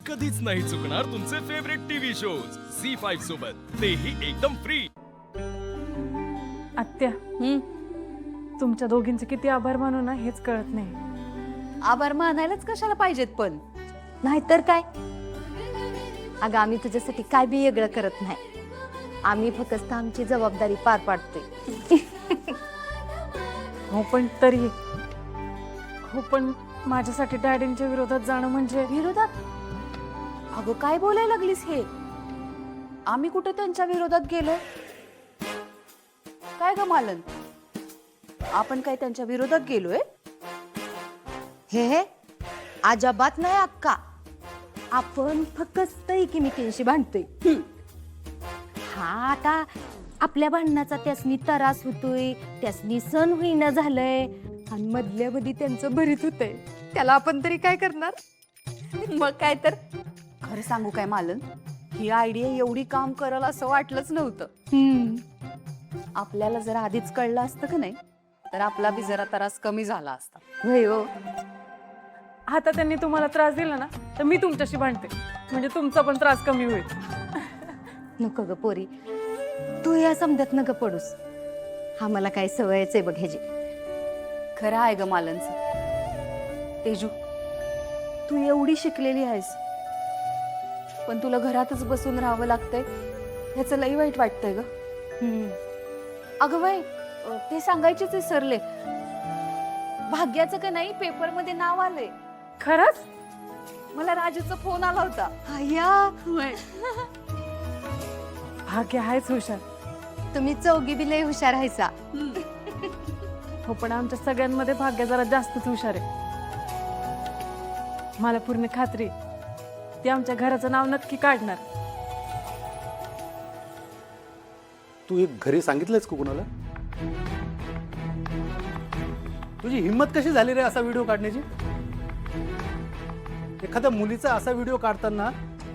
कधीच नाही चुकणार तुमचे फेवरेट टीव्ही शोज झी5 सोबत, तेही एकदम फ्री। आत्या, तुमच्या दोघींचे किती आभार मानू ना हेच कळत नाही। आभार मानायलाच कशाला पाहिजेत पण, नाहीतर काय। अगं आम्ही तुझ्यासाठी काय बी वेगळं करत नाही, आम्ही फक्त आमची जबाबदारी पार पाडतोय। हो पण तरी हो पण माझ्यासाठी डॅडींच्या विरोधात जाणं म्हणजे विरोधात? अगं काय बोलायला लागलीस हे? आम्ही कुठे त्यांच्या विरोधात गेलो? काय ग मालन, आपण काय त्यांच्या विरोधात गेलोय? हे अजाबात नाही अक्का, आपण फक्त एकमेकींशी भांडतोय। हा आता आपल्या भांडणाचा त्यासनी त्रास होतोय, त्यासनी सण होईना झालंय आणि मधल्या मध्ये त्यांचं भरीत होतंय, त्याला आपण तरी काय करणार? मग काय तर। खरं सांगू काय मालन, ही आयडिया एवढी काम करल असं वाटलंच नव्हतं। आपल्याला जर आधीच कळलं असतं का नाही तर आपला बी जरा त्रास कमी झाला असता। होय हो। आता त्यांनी तुम्हाला त्रास दिला ना तर मी तुमच्याशी भांडते, म्हणजे तुमचा पण त्रास कमी होईल। नको ग पोरी, तू या समजत नका पडूस, हा मला काय सवयच आहे बघ ह्याची। खरं आहे ग मालनचं। तेजू, तू एवढी शिकलेली आहेस पण तुला घरातच बसून राहावं लागतंय, ह्याचं लई वाईट वाटतंय ग। अगं बाई, ते सांगायचेच विसरले, भाग्याचं का नाही पेपर मध्ये नाव आलंय। खरंच? मला राजूचा फोन आला होता। अय्या, भाग्य आहेच हुशार। तुम्ही चौघी बी लई हुशार आहेसा। हो पण आमच्या सगळ्यांमध्ये भाग्य जरा जास्तच हुशार आहे। मला पूर्ण खात्री आहे, ती आमच्या घराचं नाव नक्की काढणार। तू एक घरी सांगितलंयस का कुणाला? तुझी हिम्मत कशी झाली रे असा व्हिडिओ काढण्याची? एखाद्या मुलीचा असा व्हिडिओ काढताना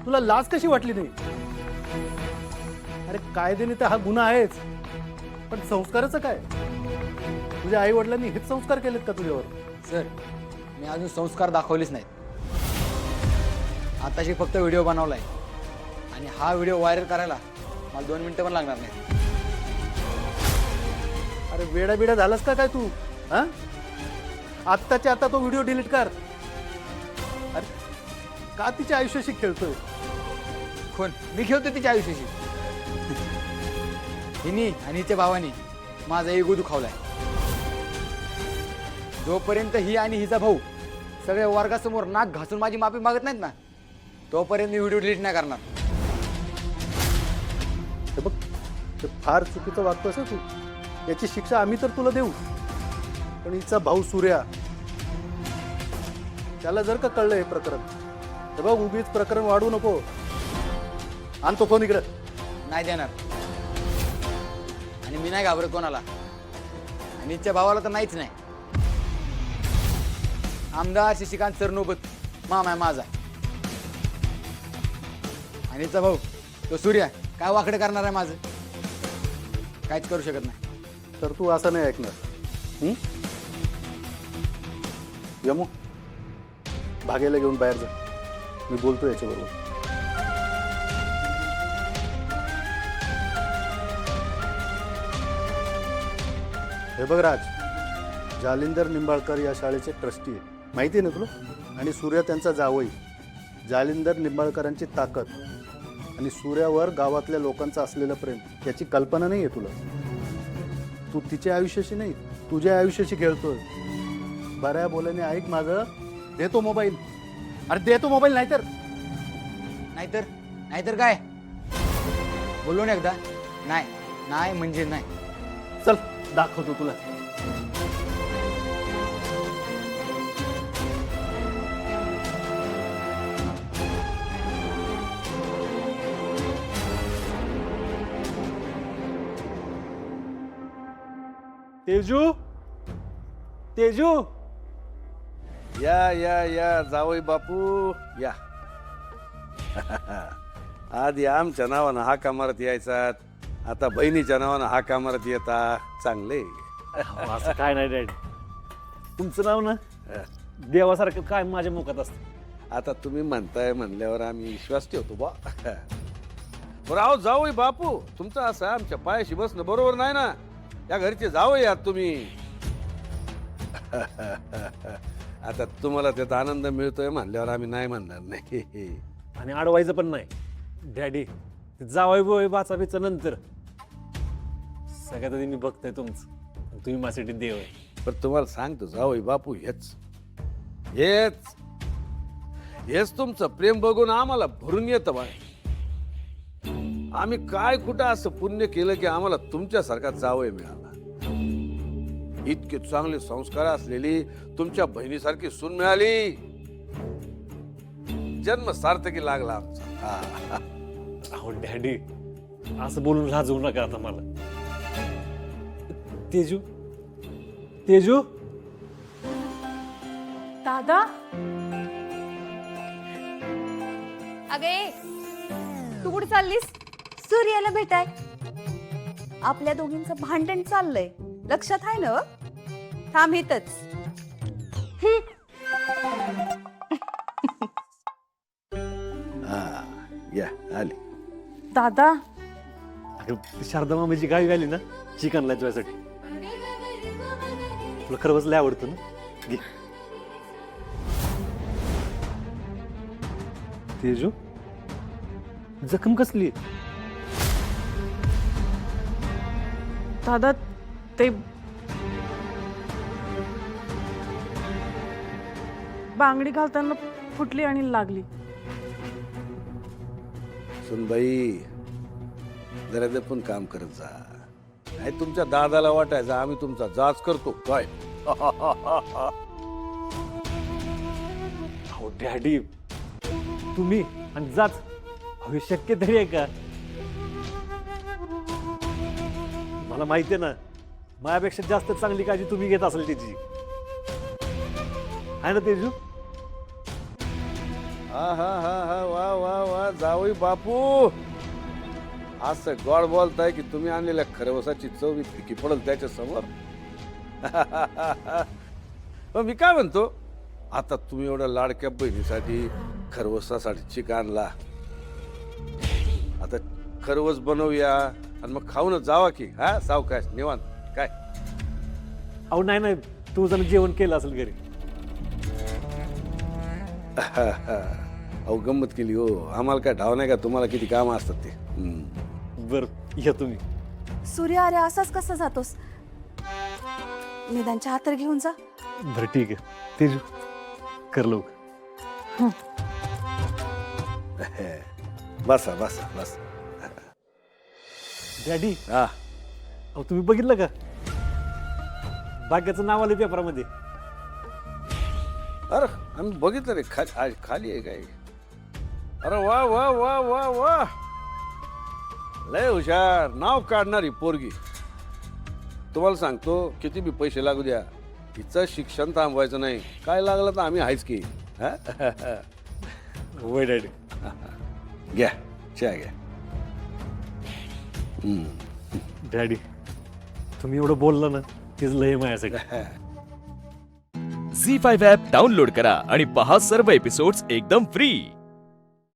तुला लाज कशी वाटली नाही? अरे कायद्याने तर हा गुन्हा आहेच, पण संस्काराचं काय? तुझ्या आई वडिलांनी हेच संस्कार केलेत का तुझ्यावर? सर, मी अजून संस्कार दाखवलेच नाहीत। आताशी फक्त व्हिडिओ बनवलाय आणि हा व्हिडिओ व्हायरल करायला मला 2 मिनिटं पण लागणार नाही। अरे वेडा बिडा झालास का काय तू? हा, आत्ताच्या आता तो व्हिडिओ डिलीट कर। अरे का तिच्या आयुष्याशी खेळतोय? कोण? मी खेळतो तिच्या आयुष्याशी? हिनी आणि हिच्या भावानी माझा इगो दुखावलाय। जोपर्यंत ही आणि हिचा भाऊ सगळ्या वर्गासमोर नाक घासून माझी माफी मागत नाहीत ना, तोपर्यंत मी व्हिडिओ डिलीट नाही करणार। हे बघ, ते फार चुकीचं वागतोस तू। याची शिक्षा आम्ही तर तुला देऊ, पण हिचा भाऊ सूर्या, त्याला जर का कळलं हे प्रकरण, हे बघ उगीच प्रकरण वाढवू नको। आणतो फोन इकडं। नाही देणार, आणि मी नाही घाबरत कोणाला, आणि हिच्या भावाला तर नाहीच नाही। आमदार शशिकांत सरनोबत मामा आहे माझा, आणि हिचा भाऊ तो सूर्या काय वाकडं करणार आहे माझं? काहीच करू शकत नाही। तर तू असं नाही ऐकणार। यमू, भाग्याला घेऊन बाहेर जा, मी बोलतो याच्याबरोबर। हे बघ राज, जालिंदर निंबाळकर या शाळेचे ट्रस्टी आहे, माहिती आहे ना तुला? आणि सूर्या त्यांचा जावई। जालिंदर निंबाळकरांची ताकद आणि सूर्यावर गावातल्या लोकांचं असलेलं प्रेम याची कल्पना नाही आहे तुला। तू तिच्या आयुष्याशी नाही, तुझ्या आयुष्याशी खेळतोय। बऱ्या बोलाने ऐक माझं, देतो मोबाईल। अरे देतो मोबाईल, नाहीतर नाहीतर नाहीतर काय? बोललो ना एकदा, नाही नाही म्हणजे नाही। चल दाखवतो तुला। तेजू, तेजू, या या या जावई बापू या। आधी आमच्या नावानं हाका मारत यायचात, आता बहिणीच्या नावानं हाका मारत येता, चांगले। असं काय नाही डॅडी, तुमचं नाव ना देवासारखं काय माझ्या मुखात असतं। आता तुम्ही म्हणताय म्हणल्यावर आम्ही विश्वास ठेवतो बा. बरं अहो जावई बापू, तुमचं असं आमच्या पायाशी बसणं बरोबर नाही ना. या घरचे जावई आहात तुम्ही. आता तुम्हाला त्यात आनंद मिळतोय म्हणल्यावर आम्ही नाही म्हणणार नाही. आणि अडवायचं पण नाही. डॅडी जावाय बोय बाचा बिचा नंतर सगळ्यात आधी मी बघतोय तुमचं. तुम्ही माझ्यासाठी देव आहे. पण तुम्हाला सांगतो जावई बापू, हेच हेच हेच तुमचं प्रेम बघून आम्हाला भरून येतं बाय. आम्ही काय कुठं असं पुण्य केलं की आम्हाला तुमच्यासारखा जावई मिळाला. इतके चांगले संस्कार असलेली तुमच्या बहिणीसारखी सून मिळाली. जन्म सार्थकी लागला आमचा. अहो डॅडी असं बोलून लाजवू नका आता मला. तेजू तेजू दादा अगे तू कुठे चाललीस? सूर्याला भेटाय. आपल्या दोघींचं भांडण चाललंय, लक्षात आहे ना? थांब इथंच. या आली. दादा अगं शारदा मामाची गावी घाली ना चिकनला तुझ्यासाठी. तुला खरंच लय आवडतं ना. घे. तेजू जखम कसली? दादा ते बांगडी घालताना फुटली आणि लागली. सुनबाई जरा जपून काम करत जा. नाही तुमच्या दादाला वाटायचं आम्ही तुमचा जाच करतो काय. अहो डॅडी तुम्ही आणि जाच हवी शक्य तरी आहे का? मला माहिती आहे ना माझ्यापेक्षा जास्त चांगली काळजी तुम्ही घेत असाल त्याची. आहे ना तेजू? हा हा हा हा वा वा वा जावई बापू, असं गॉड बोलताय की तुम्ही आणलेल्या खरवसाची चव फिकी पडल त्याच्या समोर. मी काय म्हणतो, आता तुम्ही एवढ्या लाडक्या बहिणीसाठी खरवसासाठी चिक आणला. आता खरवस बनवूया आणि मग खाऊनच जावा की. हा सावकाश निवांत काय. अहो नाही नाही तू जण जेवण केलं असेल घरी. अहो गंमत केली हो. आम्हाला काय ठाव नाही का तुम्हाला किती कामं असतात ते. बर या तुम्ही. सूर्या अरे असाच कसा जातोस? निदानच्या हातर घेऊन जा. बरं ठीक आहे तेजू कर लवकर. बसा बसा बसा. डॅडी हा अहो तुम्ही बघितलं का भाग्याचं नाव आलं पेपरामध्ये. अरे आम्ही बघितलं रे आज खाली आहे काय. अरे वा वा वा वा वा, लय हुशार. नाव काढणारी पोरगी. तुम्हाला सांगतो किती बी पैसे लागू द्या हिचं शिक्षण थांबवायचं नाही. काय लागलं तर आम्ही आहेच की. होय डॅडी. घ्या चहा घ्या. डॅडी तुम्ही एवढं बोललं ना तेच लय माझ्यासाठी. झी 5 ॲप डाउनलोड करा आणि पहा सर्व एपिसोड्स एकदम फ्री.